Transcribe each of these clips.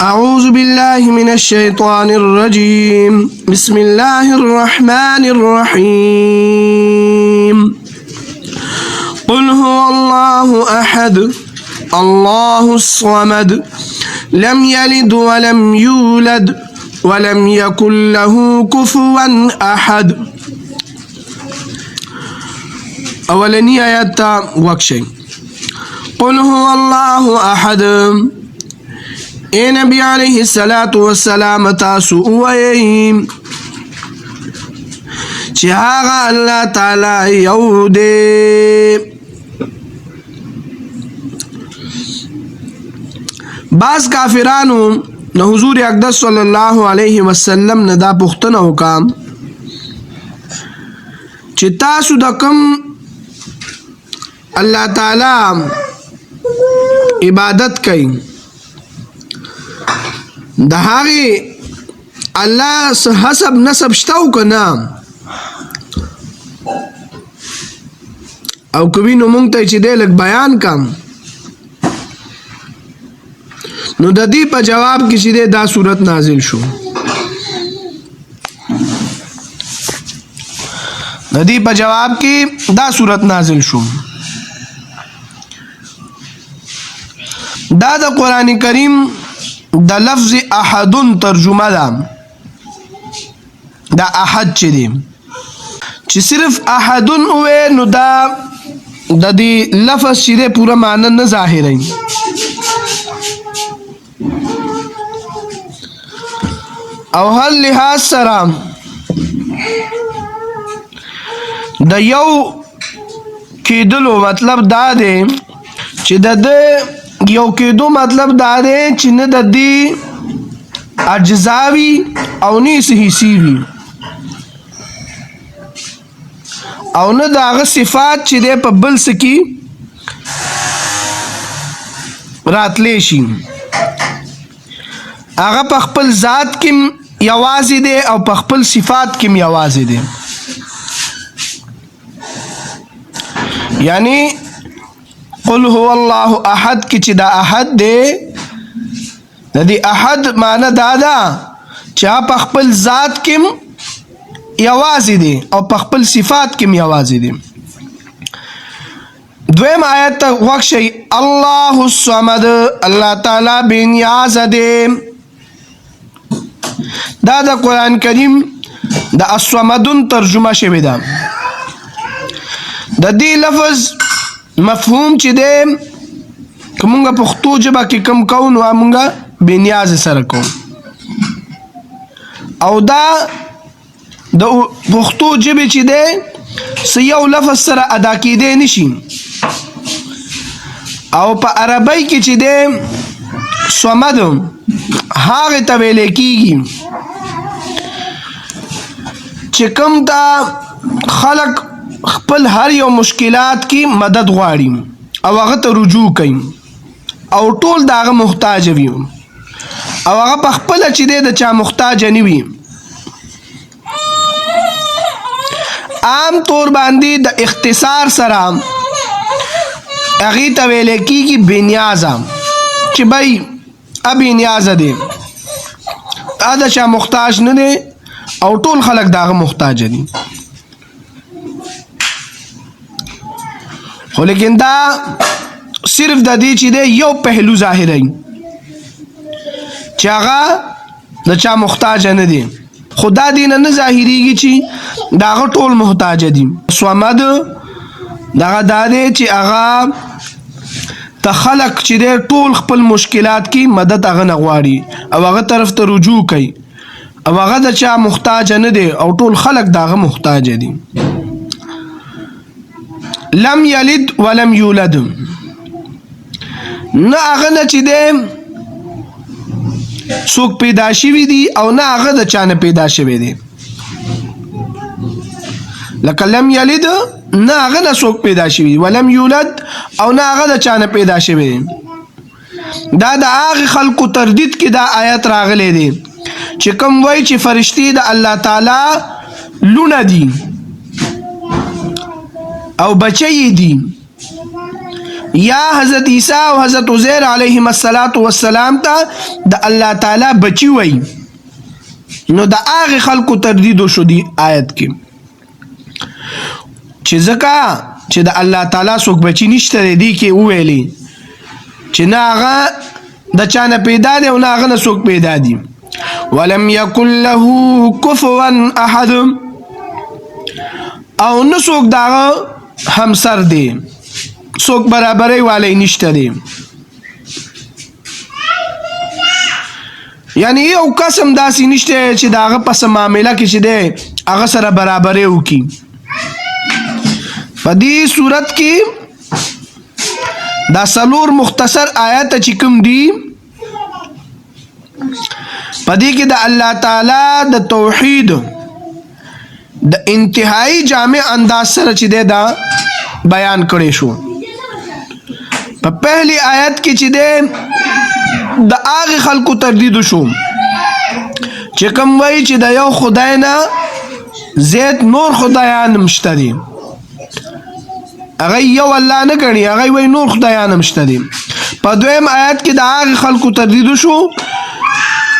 أعوذ بالله من الشيطان الرجيم بسم الله الرحمن الرحيم قل هو الله أحد الله الصمد لم يلد ولم يولد ولم يكن له كفوا أحد. أولني آيات وكشي قل هو الله أحد. اے نبی علیہ السلام تاسو وایي چې هغه الله تعالی یو دی. بعض کافرانو نه حضور اقدس صلی الله علیه وسلم نه دا پوښتنه وکړه چې تاسو د کوم الله تعالی عبادت کوي د هغه الله حسب نسب شتاو کنا او کوي نو مونږ ته چې دې لک بیان کم نو د دې په جواب کې چې دا صورت نازل شو. د دې په جواب کې دا صورت نازل شو. دا د قران کریم د لفظ احدن ترجمه ده. دا احد چې دی چې صرف احدن وې نو دا د دې لفظ چې دی پوره معنی نه ظاهري. او هر لحاظ سره د یو کېدلو مطلب دا دی چې د یو کېدو مطلب دا دی چې نه د دې اجزاوي او نه حصي وي او نه د هغه صفات چې دی په بل څه کې راتلی شي. هغه په خپل ذات کې یوازې دی او په خپل صفات کې یوازې دی. یعنی قل هو الله احد کی چې دا احد دی د دې احد معنی دا ده چې په خپل ذات کې یوازې دی او په خپل صفات کې یوازې دی. دویم آیت ته وښی الله الصمد الله تعالی بے نیاز دی. دا د قران کریم د الصمدن ترجمه شوی ده. د دې لفظ مفهوم چې دی کومه پښتو ژبه کې کم کون او موږ بے نیاز سره کوم او دا د پښتو ژبه چې دی سیو لفظ سره ادا کېدی نشي او په عربی کې چې دی صمد هغه ته ویل کېږي چې کوم دا خلق خپل هر یو مشکلات کی مدد غواړي او هغه ته رجوع کوي او ټول داغه محتاج وي او هغه په خپل چې د چا محتاج نه وي. عام طور باندې د اختصار سره هغه ته ویل کېږي بے نیاز چې بای ابي نیاز دي دا چا محتاج نه دي او ټول خلک داغه محتاج دي. خو لیکن دا صرف د دې چې دی یو پهلو ظاهري چې هغه د چا محتاج نه دی. خدا دین نه ظاهريږي چې داغه ټول محتاج دي. صمد دغه دا دی چې هغه ته خلق چې دی ټول خپل مشکلات کې مدد هغه نه غواړي او هغه طرف ته رجوع کوي او هغه د چا محتاج نه دی او ټول خلق داغه محتاج دي. لم یلد ولم یولد نه هغه نه چې دی څوک پیدا شوي دي او نه هغه د چا نه پیدا شوی دی. لکه لم یلد نه هغه نه څوک پیدا شوي ولم یولد او نه هغه د چا نه پیدا شوی دی. دا د هغه خلقو تردید کې دا آیت راغلی دی چې کوم وایي چې فرشتي د الله تعالی لونه دي او بچی دي یا حضرت عیسی او حضرت عزیر علیهم السلام ته د الله تعالی بچی وای نو د هغه خلکو تردید شو دی آیت کې چې ځکه چې د الله تعالی څوک بچی نشته دی کې ویلي چې نه هغه د چانه پیدا دی او نه هغه نه څوک پیدا دی ولم یکن له کفوا احد او نه څوک دغه همسر دی څوک برابرۍ والی نشته دی یعنی یو قسم داسې نشته چې د هغه پس معامله کې چې دی هغه سره برابرۍ وکړي په دې صورت کې دا څلور مختصر آیات چې کوم دي په دې کې د الله تعالی د توحید د انتهایی جامع انداز سره چې دی دا بیان کړی شو په پہلی آیت کې چې دی د هغه خلکو تردید شو چې کوم وایي چې د یو خدای نه زیات نور خدایان مشته دي هغه یو الله نه ګڼي هغه وایي نور خدایان مشته دي په دویم آیت کې د هغه خلکو تردید شو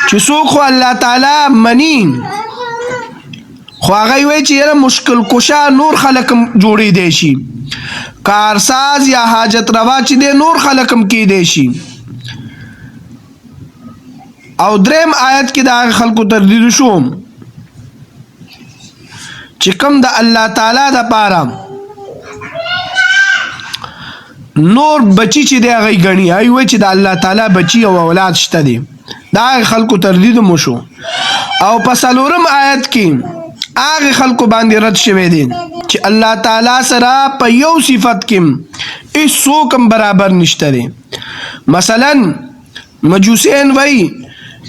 چې څوک خو الله تعالی مني خو هغه وایي چې یاره مشکل کشا نور خلک جوړی دی شي کارساز یا حاجت روا چې دی نور خلک هم کیدی شي او دریم آیت کې د هغه خلکو تردید شو چې کوم د الله تعالی د پاره نور بچی چې دی هغه ګڼي هغه وایي چې د الله تعالی بچی او اولاد شته دي دا هغه خلکو تردید مو شو او په څلورم آیت کې هغه خلکو باندې رد شوی دي چې الله تعالی سره په یو صفت کې هیڅوک هم برابر نشته دي مثلا مجوسین وایي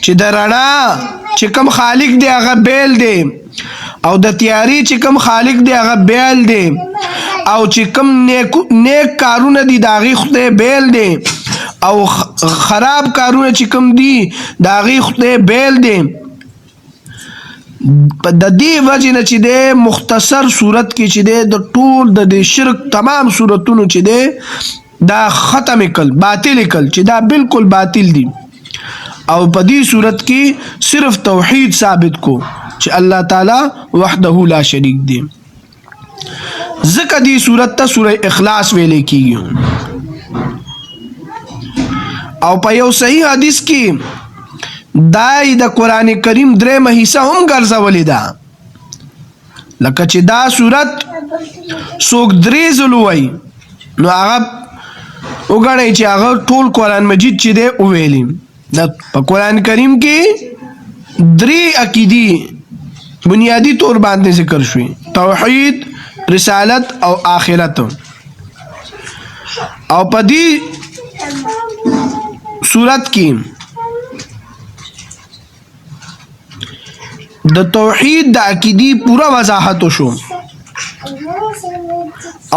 چې د رڼا چې کوم خالق دی هغه بیل دی او د تیاری چې کوم خالق دی هغه بیل دی او چې کوم نیک کارونه دي د هغې خدای بیل دی او خراب کارونه چې کوم دي د هغې خدای بیل دی د دې وجې نه چې دی مختصر صورت کې چې دی د ټول د دې شرک تمام صورتونو چې دی دا ختم کړل باطل کړل چې دا بالکل باطل دي او په دې صورت کې صرف توحید ثابت کو چې الله تعالی وحده لا شریک دی ځکه دې صورت ته سوره اخلاص ویل کېږي او په یو صحیح حدیث کې دای د قران کریم درېمه حصہ هم ګرځولې ده لکه چې دا صورت څوک درې ځلو وایي نو هغه وګڼئ چې هغه ټول قرآن مجید چې دی وویلي په قرآن کریم کې درې عقیدې بنیادی طور باندې ذکر شوي توحید رسالت او آخرت او په دې صورت کې د توحید د عقیدې پورا وضاحت شو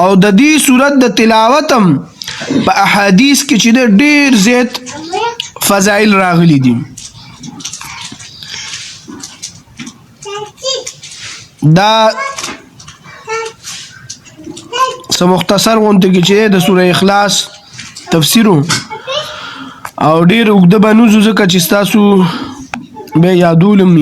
او د دې صورت د تلاوت هم په احادیث کې چې ډېر زیات فضائل راغلي دي دا سم مختصر غونډه کې چې د سوره اخلاص تفسیر او ډېر اوږده بنوزو ځکه چې تاسو به یادولم